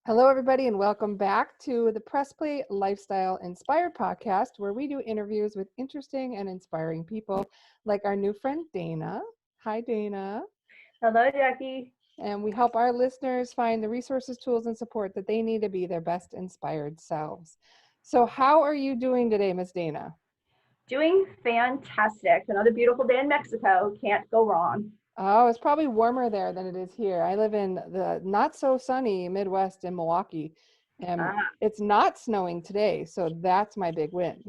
Hello, everybody, and welcome back to the Press Play Lifestyle Inspired podcast, where we do interviews with interesting and inspiring people like our new friend Dana. Hi, Dana. Hello, Jackie. And we help our listeners find the resources, tools, and support that they need to be their best inspired selves. So, how are you doing today, Miss Dana? Doing fantastic. Another beautiful day in Mexico. Can't go wrong. Oh, it's probably warmer there than it is here. I live in the not so sunny Midwest in Milwaukee, and Ah, it's not snowing today, so that's my big win.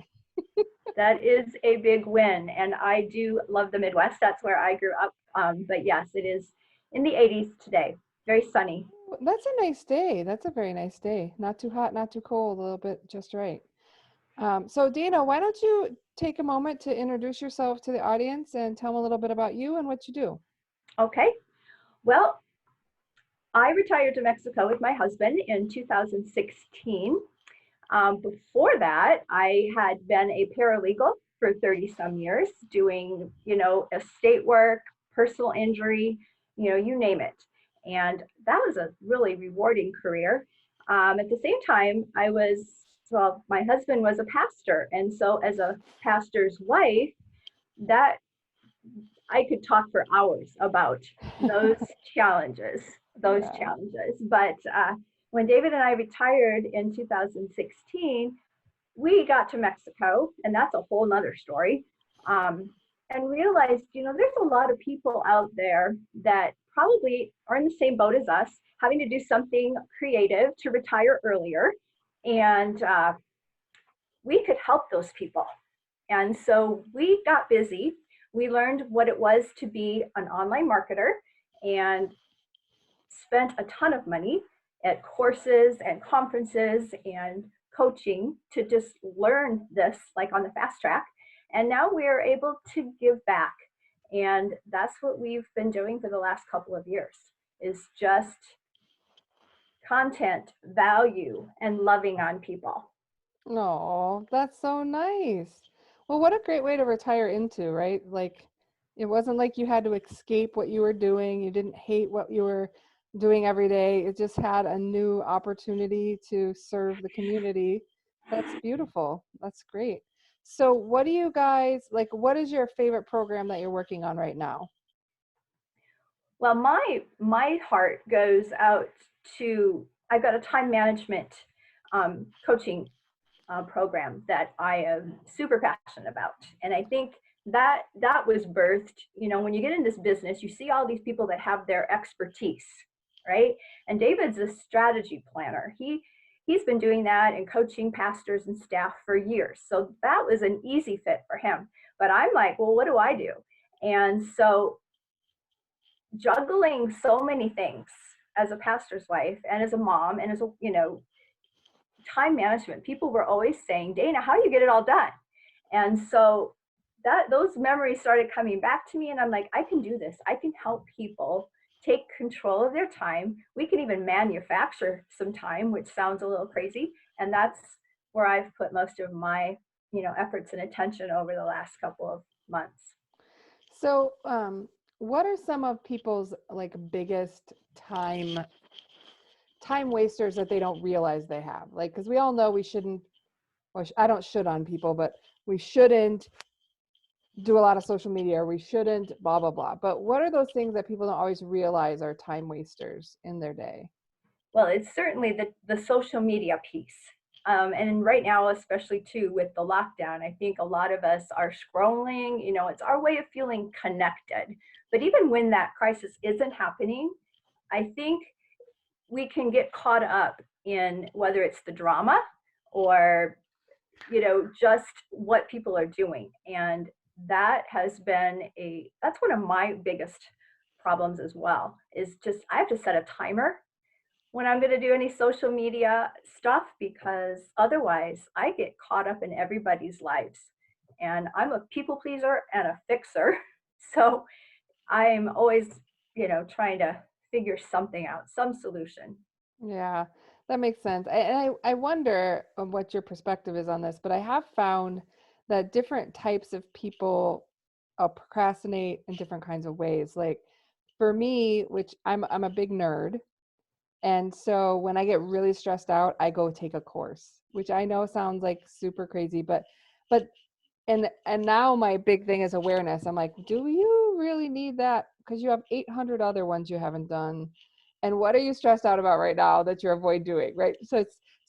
that is a big win. And I do love the Midwest. That's where I grew up. But yes, it is in the 80s today. Very sunny. That's a nice day. That's a very nice day. Not too hot, not too cold, a little bit just right. So, Dana, why don't you take a moment to introduce yourself to the audience and tell them a little bit about you and what you do? Okay. Well, I retired to Mexico with my husband in 2016. Before that, I had been a paralegal for 30 some years doing, estate work, personal injury, you name it. And that was a really rewarding career. At the same time, well, my husband was a pastor. And so, as a pastor's wife, that I could talk for hours about those challenges, those Yeah. challenges. But when David and I retired in 2016, we got to Mexico, and that's a whole nother story, and realized, there's a lot of people out there that probably are in the same boat as us, having to do something creative to retire earlier. And we could help those people. And so we got busy. We learned what it was to be an online marketer and spent a ton of money at courses and conferences and coaching to just learn this like on the fast track. And now we're able to give back. And that's what we've been doing for the last couple of years is just content, value, and loving on people. Oh, that's so nice. Well, what a great way to retire into, right? Like, it wasn't like you had to escape what you were doing. You didn't hate what you were doing every day. It just had a new opportunity to serve the community. That's beautiful. That's great. So, what do you guys like? What is your favorite program that you're working on right now? Well, my heart goes out to I've got a time management coaching program that I am super passionate about, and I think that was birthed. When you get in this business, you see all these people that have their expertise, right? And David's a strategy planner. He's been doing that and coaching pastors and staff for years, so that was an easy fit for him. But I'm like, well, what do I do? And so juggling so many things as a pastor's wife and as a mom and as a time management, people were always saying, Dana, how do you get it all done? And so that those memories started coming back to me, and I'm like, I can do this. I can help people take control of their time. We can even manufacture some time, which sounds a little crazy, and that's where I've put most of my efforts and attention over the last couple of months. So, what are some of people's like biggest time wasters that they don't realize they have? Like, because we all know we shouldn't, or I don't should on people, but we shouldn't do a lot of social media or we shouldn't blah blah blah. But what are those things that people don't always realize are time wasters in their day? Well, it's certainly the social media piece. And right now, especially too with the lockdown, I think a lot of us are scrolling. It's our way of feeling connected. But even when that crisis isn't happening, I think we can get caught up in whether it's the drama or just what people are doing. And that's one of my biggest problems as well, is just I have to set a timer when I'm going to do any social media stuff, because otherwise I get caught up in everybody's lives. And I'm a people pleaser and a fixer. So I'm always, trying to figure something out, some solution. Yeah, that makes sense. I wonder what your perspective is on this, but I have found that different types of people procrastinate in different kinds of ways. Like for me, which I'm a big nerd, And so when I get really stressed out, I go take a course, which I know sounds like super crazy, but and now my big thing is awareness. I'm like, do you really need that? Because you have 800 other ones you haven't done. And what are you stressed out about right now that you avoid doing, right? So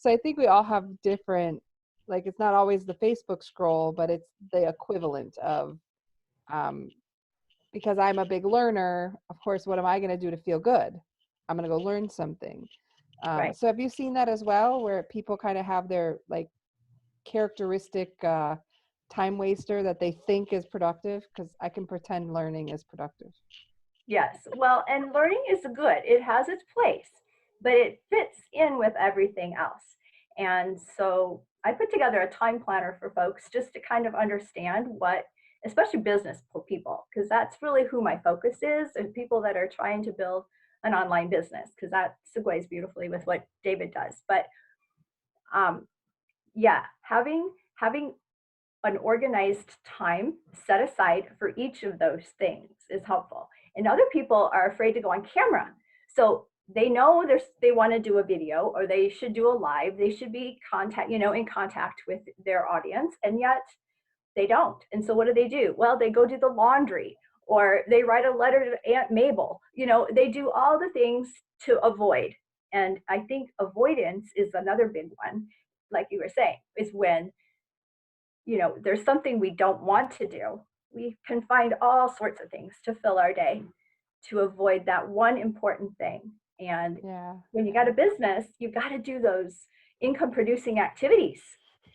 I think we all have different, like it's not always the Facebook scroll, but it's the equivalent of um, because I'm a big learner, of course, what am I going to do to feel good? I'm going to go learn something. Right. So have you seen that as well, where people kind of have their like characteristic time waster that they think is productive? Because I can pretend learning is productive. Yes. Well, and learning is good. It has its place, but it fits in with everything else. And so I put together a time planner for folks just to kind of understand what, especially business people, because that's really who my focus is, and people that are trying to build an online business, because that segues beautifully with what David does. But um, yeah, having an organized time set aside for each of those things is helpful. And other people are afraid to go on camera. So they know they want to do a video, or they should do a live, they should be in contact with their audience, and yet they don't. And so what do? Well, they go do the laundry, or they write a letter to Aunt Mabel. They do all the things to avoid. And I think avoidance is another big one, like you were saying, is when there's something we don't want to do. We can find all sorts of things to fill our day to avoid that one important thing. And Yeah, when you got yeah, a business, you got to do those income producing activities.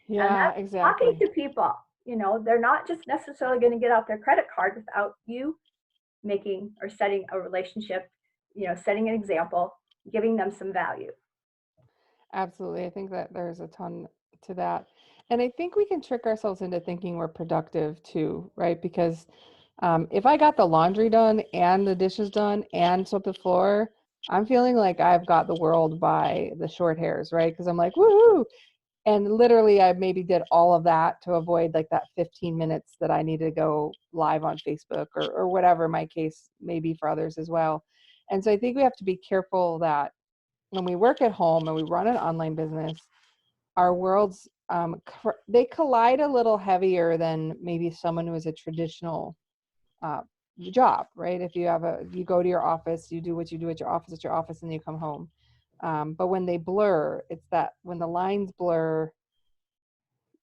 And yeah, that's talking exactly. to people. They're not just necessarily going to get out their credit card without you making or setting a relationship, setting an example, giving them some value. Absolutely. I think that there's a ton to that. And I think we can trick ourselves into thinking we're productive too, right? Because if I got the laundry done and the dishes done and swept the floor, I'm feeling like I've got the world by the short hairs, right? Because I'm like, woohoo. And literally, I maybe did all of that to avoid like that 15 minutes that I need to go live on Facebook or whatever my case may be for others as well. And so I think we have to be careful that when we work at home and we run an online business, our worlds they collide a little heavier than maybe someone who has a traditional uh, job, right? If you go to your office, you do what you do at your office, and you come home. But when they blur, it's that when the lines blur,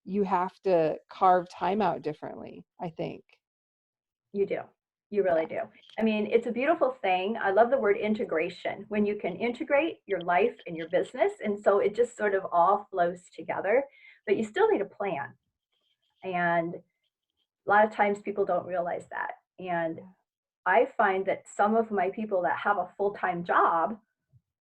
you have to carve time out differently, I think. You do. You really Yeah, do. I mean, it's a beautiful thing. I love the word integration, when you can integrate your life and your business. And so it just sort of all flows together, but you still need a plan. And a lot of times people don't realize that. And yeah. I find that some of my people that have a full time job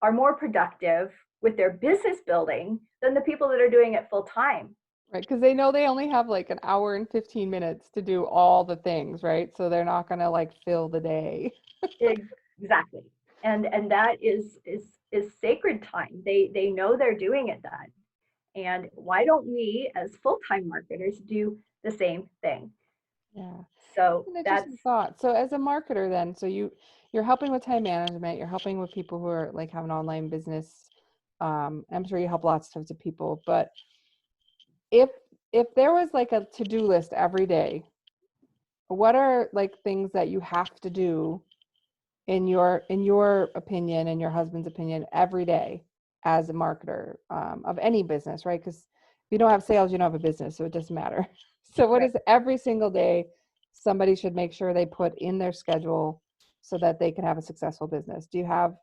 are more productive with their business building than the people that are doing it full time. Right, because they know they only have like an hour and 15 minutes to do all the things, right? So they're not gonna like fill the day. Exactly. And that is sacred time. They know they're doing it then. And why don't we as full-time marketers do the same thing? Yeah. That's So an that's interesting thought. So as a marketer then, so you're helping with time management, you're helping with people who are like have an online business. I'm sure you help lots of types of people, but if if there was like a to-do list every day, what are like things that you have to do in your opinion and your husband's opinion every day as a marketer of any business, right? Because if you don't have sales, you don't have a business, so it doesn't matter. So what right. is every single day somebody should make sure they put in their schedule so that they can have a successful business? Do you have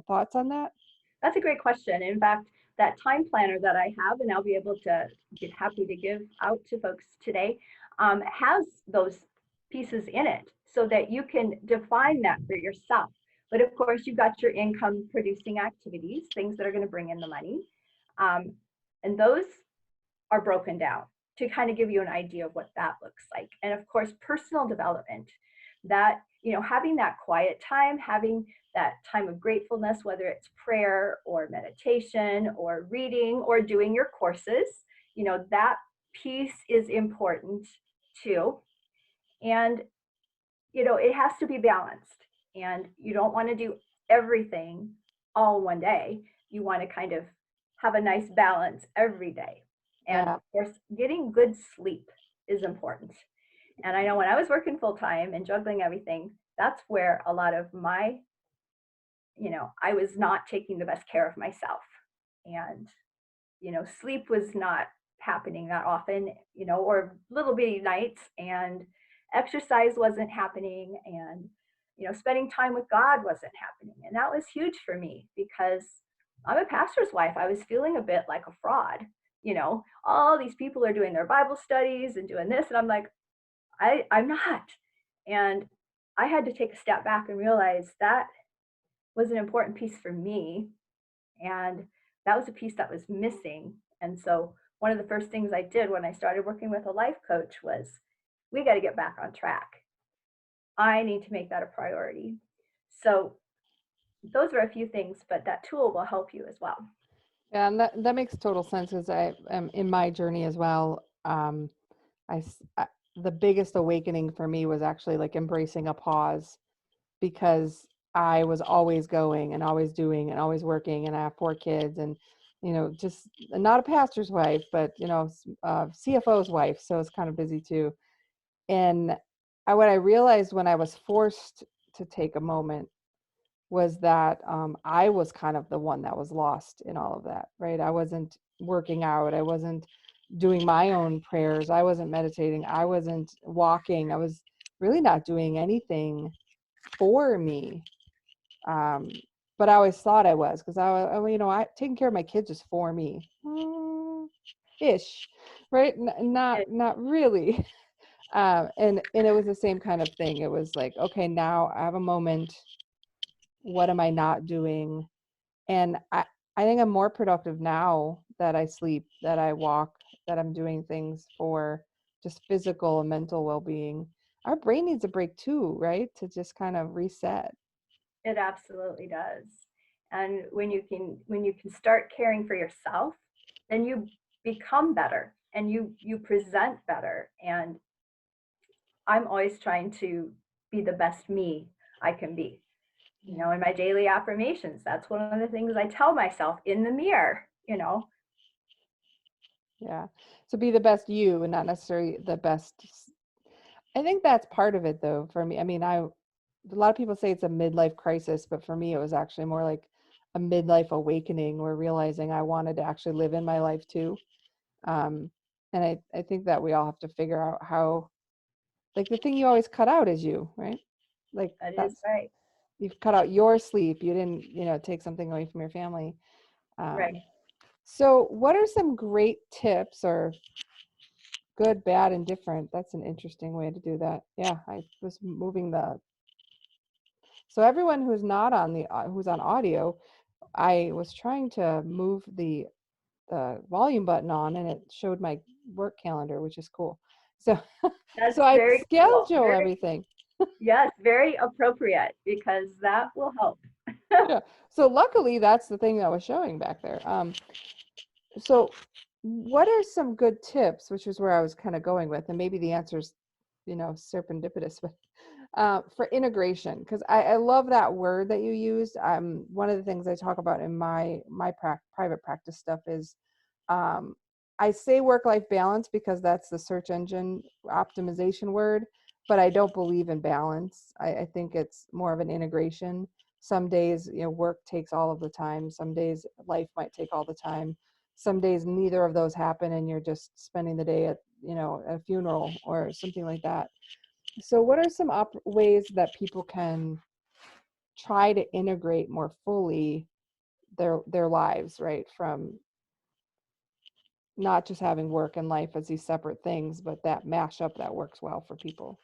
thoughts on that? That's a great question. In fact, that time planner that I have, and I'll be able to get happy to give out to folks today, has those pieces in it so that you can define that for yourself. But of course, you've got your income producing activities, things that are going to bring in the money. Um, and those are broken down to kind of give you an idea of what that looks like. And of course, personal development, that, having that quiet time, having that time of gratefulness, whether it's prayer or meditation or reading or doing your courses, that piece is important too. And, it has to be balanced, and you don't want to do everything all in one day. You want to kind of have a nice balance every day. And Yeah. of course, getting good sleep is important. And I know when I was working full time and juggling everything, that's where a lot of my, I was not taking the best care of myself. And, sleep was not happening that often, or little bitty nights, and exercise wasn't happening, and, spending time with God wasn't happening. And that was huge for me because I'm a pastor's wife. I was feeling a bit like a fraud. All these people are doing their Bible studies and doing this. And I'm like, I'm not. And I had to take a step back and realize that was an important piece for me. And that was a piece that was missing. And so one of the first things I did when I started working with a life coach was, we got to get back on track. I need to make that a priority. So those are a few things, but that tool will help you as well. Yeah, and that makes total sense because I am in my journey as well. I, s- I- the biggest awakening for me was actually like embracing a pause because I was always going and always doing and always working, and I have 4 kids and just not a pastor's wife, but CFO's wife, so it's kind of busy too. And what I realized when I was forced to take a moment was that I was kind of the one that was lost in all of that, right? I wasn't working out. I wasn't doing my own prayers. I wasn't meditating. I wasn't walking. I was really not doing anything for me. Um, but I always thought I was because taking care of my kids is for me, ish, right? Not really. And it was the same kind of thing. It was like, okay, now I have a moment. What am I not doing? And I think I'm more productive now that I sleep, that I walk, that I'm doing things for just physical and mental well-being. Our brain needs a break too, right? To just kind of reset. It absolutely does. And when you can start caring for yourself, then you become better and you present better. And I'm always trying to be the best me I can be. Yeah. In my daily affirmations, that's one of the things I tell myself in the mirror. Yeah. So be the best you and not necessarily the best. I think that's part of it though for me. I mean, a lot of people say it's a midlife crisis, but for me it was actually more like a midlife awakening where realizing I wanted to actually live in my life too. Um, and I think that we all have to figure out how, like the thing you always cut out is you, right? Like That is that's, right. you've cut out your sleep. You didn't, take something away from your family. Right. So what are some great tips or good, bad, and different? That's an interesting way to do that. Yeah, I was moving so everyone who's not on who's on audio, I was trying to move the volume button on and it showed my work calendar, which is cool. So That's so I very cool. schedule everything. Yes, very appropriate because that will help. Yeah. So luckily that's the thing that was showing back there. So what are some good tips, which is where I was kind of going with, and maybe the answer's, serendipitous, but for integration, because I love that word that you used. One of the things I talk about in my private practice stuff is um, I say work-life balance because that's the search engine optimization word, but I don't believe in balance. I think it's more of an integration. Some days, work takes all of the time. Some days life might take all the time. Some days neither of those happen and you're just spending the day at, a funeral or something like that. So what are some ways that people can try to integrate more fully their lives, right? From not just having work and life as these separate things, but that mashup that works well for people.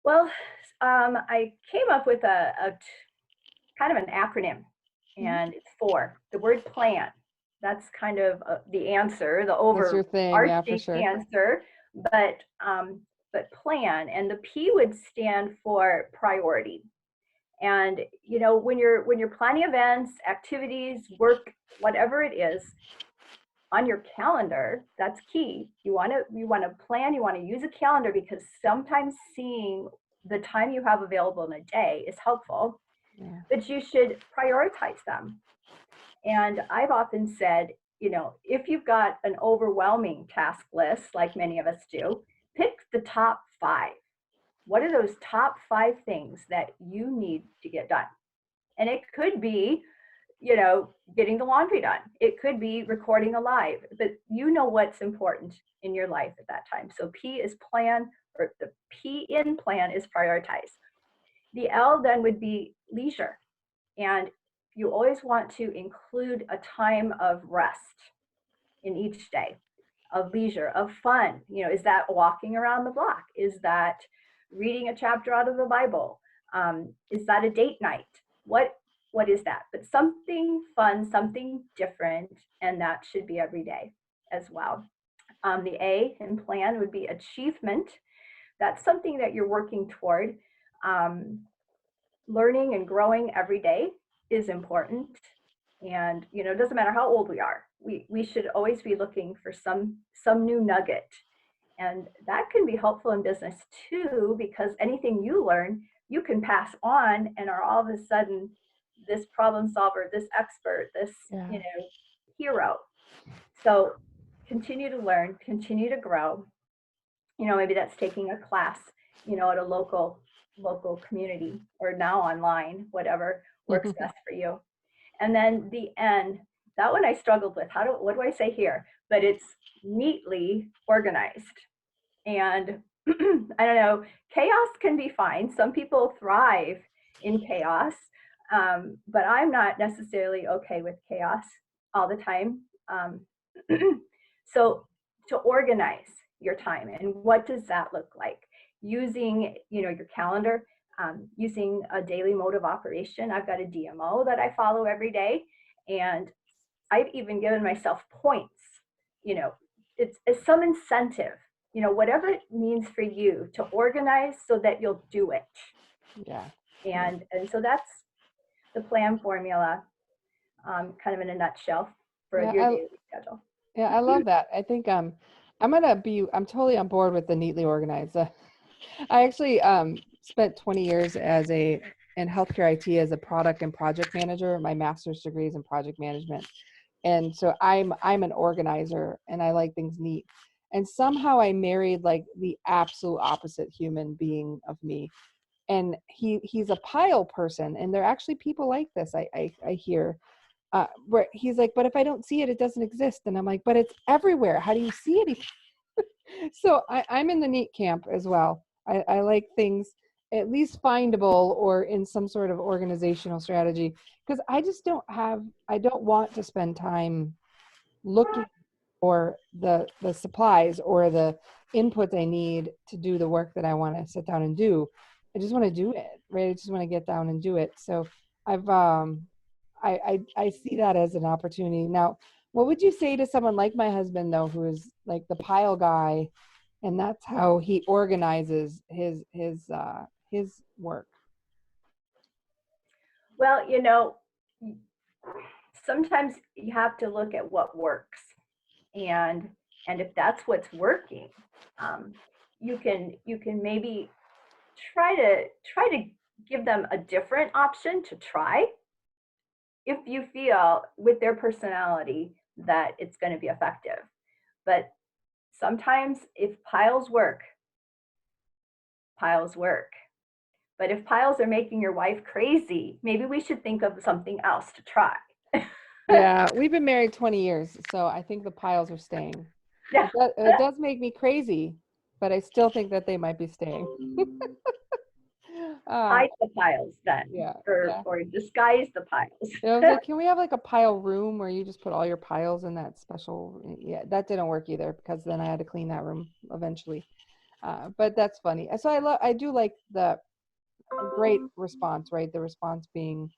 Well, I came up with a kind of an acronym, Mhm. and it's four. The word plan. That's kind of the answer, the That's your thing, yeah, for overarching sure. answer. But plan, and the P would stand for priority. And when you're planning events, activities, work, whatever it is, on your calendar, that's key. You want to plan, you want to use a calendar because sometimes seeing the time you have available in a day is helpful. Yeah. but you should prioritize them. And I've often said, if you've got an overwhelming task list, like many of us do, pick the top five. What are those top five things that you need to get done? And it could be, getting the laundry done. It could be recording a live, but you know what's important in your life at that time. So P is plan, or the P in plan is prioritize. The L then would be leisure. And you always want to include a time of rest in each day, of leisure, of fun. Is that walking around the block? Is that reading a chapter out of the Bible? Is that a date night? What is that? But something fun, something different, and that should be every day as well. The A in plan would be achievement. That's something that you're working toward. Um, Learning and growing every day is important. And it doesn't matter how old we are. We should always be looking for some new nugget. And that can be helpful in business too, because anything you learn, you can pass on and are all of a sudden this problem solver, this expert, this, Yeah. hero. So continue to learn, continue to grow. Maybe that's taking a class, at a local community, or now online, whatever works best for you. And then the N, that one I struggled with. What do I say here? But it's neatly organized. And I don't know, chaos can be fine. Some people thrive in chaos, but I'm not necessarily okay with chaos all the time. So to organize your time, and what does that look like? Using, your calendar, using a daily mode of operation. I've got a DMO that I follow every day, and I've even given myself points. You know, it's some incentive. Whatever it means for you to organize so that you'll do it. Yeah. And so that's the P.L.A.N formula, kind of in a nutshell for Yeah. your daily schedule. Yeah, I love that. I think I'm totally on board with the neatly organized. I actually spent 20 years in healthcare IT as a product and project manager. My master's degree is in project management. And so I'm an organizer and I like things neat. And somehow I married like the absolute opposite human being of me. And he's a pile person, and there are actually people like this I hear, where he's like, but if I don't see it, it doesn't exist. And I'm like, but it's everywhere. How do you see it? So I'm in the neat camp as well. I like things at least findable or in some sort of organizational strategy, because I don't want to spend time looking for the supplies or the input I need to do the work that I want to sit down and do. I just want to do it, right? I just want to get down and do it. So I've I see that as an opportunity. Now, what would you say to someone like my husband though, who is like the pile guy, and that's how he organizes his work? Well, sometimes you have to look at what works, and if that's what's working, um, you can maybe try to give them a different option to try, if you feel with their personality that it's going to be effective. But sometimes if piles work. But if piles are making your wife crazy, maybe we should think of something else to try. Yeah, we've been married 20 years, so I think the piles are staying. Yeah, It does make me crazy, but I still think that they might be staying. Uh, hide the piles then, yeah, or yeah. disguise the Yeah, I was piles. like, can we have like a pile room where you just put all your piles in that special? Yeah, that didn't work either because then I had to clean that room eventually. But that's funny. So I do like the great response, right? The response being,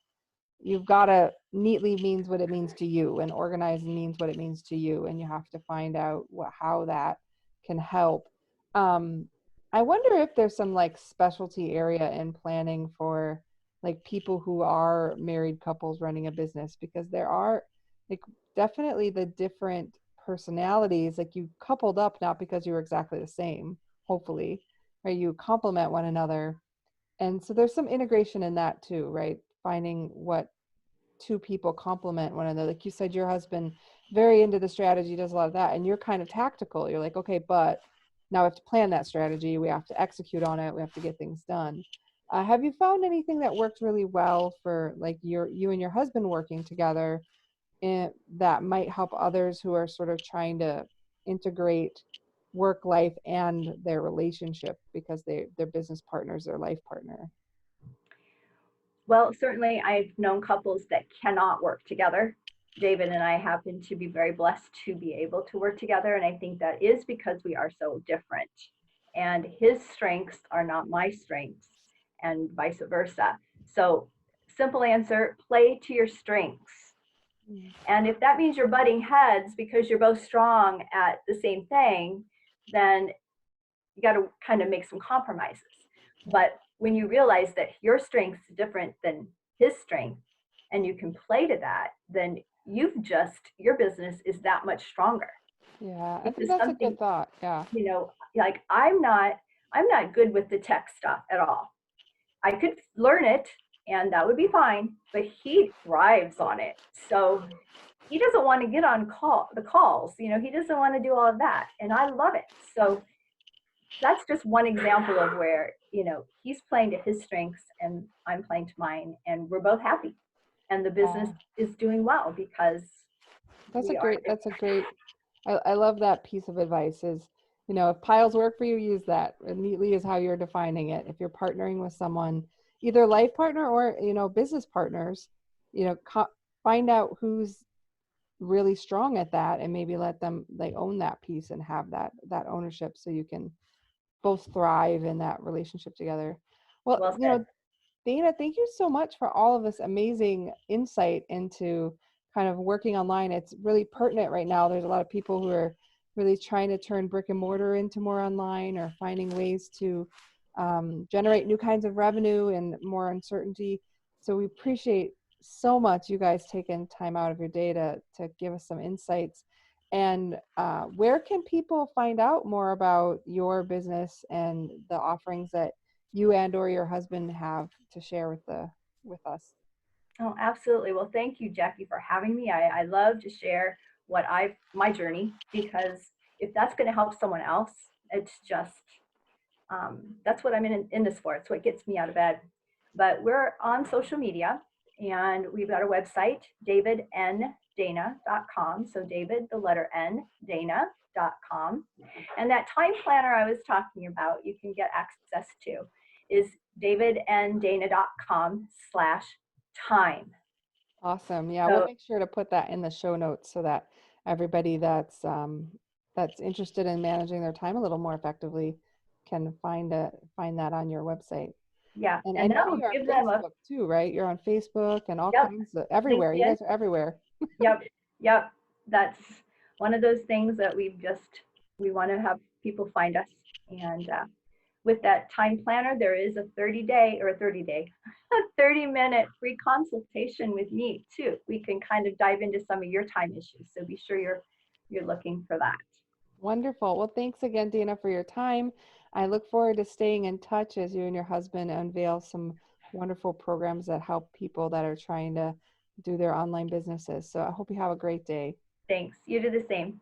you've got to neatly means what it means to you, and organize means what it means to you, and you have to find out how that can help. um I wonder if there's some like specialty area in planning for like people who are married couples running a business, because there are like definitely the different personalities. Like you coupled up not because you were exactly the same, hopefully, right? You complement one another, and so there's some integration in that too, right? finding what two people complement one another. Like you said, your husband very into the strategy, does a lot of that, and you're kind of tactical. You're like, okay, but now we have to plan that strategy. We have to execute on it. We have to get things done. Have you found anything that worked really well for like you and your husband working together, and that might help others who are sort of trying to integrate work life and their relationship because they're business partners, their life partner? Well, certainly I've known couples that cannot work together. David and I happen to be very blessed to be able to work together. And I think that is because we are so different. And his strengths are not my strengths, and vice versa. So, simple answer, play to your strengths. Mm. And if that means you're butting heads because you're both strong at the same thing, then you got to kind of make some compromises. But when you realize that your strength's different than his strength and you can play to that, then your business is that much stronger. Yeah, I think Because that's a something, good thought. Yeah. like I'm not good with the tech stuff at all. I could learn it and that would be fine, but he thrives on it. So he doesn't want to get on the calls, he doesn't want to do all of that. And I love it. So that's just one example of where he's playing to his strengths and I'm playing to mine, and we're both happy, and the business Yeah. is doing well because we are That's a great, I love that piece of advice is, if piles work for you, use that. It neatly is how you're defining it. If you're partnering with someone, either life partner or, business partners, find out who's really strong at that and maybe let them, they own that piece and have that ownership so you can both thrive in that relationship together. Well, well said. Dana, thank you so much for all of this amazing insight into kind of working online. It's really pertinent right now. There's a lot of people who are really trying to turn brick and mortar into more online, or finding ways to generate new kinds of revenue and more uncertainty. So we appreciate so much you guys taking time out of your day to give us some insights. And where can people find out more about your business and the offerings that you and or your husband have to share with us? Oh, absolutely. Well, thank you, Jackie, for having me. I love to share my journey, because if that's going to help someone else, it's just that's what I'm in this for. It's what gets me out of bed. But we're on social media, and we've got a website, davidndana.com. So David, the letter N, Dana.com. And that time planner I was talking about, you can get access to, is davidndana.com/time. Awesome. Yeah, we'll So make sure to put that in the show notes so that everybody that's interested in managing their time a little more effectively can find that on your website. yeah, And I and know that will you're on give them a, Facebook too, right? You're on Facebook and all yep, kinds of everywhere. You LinkedIn. guys are everywhere. Yep, yep. That's one of those things that we want to have people find us. And with that time planner, there is a 30-minute free consultation with me too. We can kind of dive into some of your time issues. So be sure you're looking for that. Wonderful. Well, thanks again, Dana, for your time. I look forward to staying in touch as you and your husband unveil some wonderful programs that help people that are trying to do their online businesses. So I hope you have a great day. Thanks. You do the same.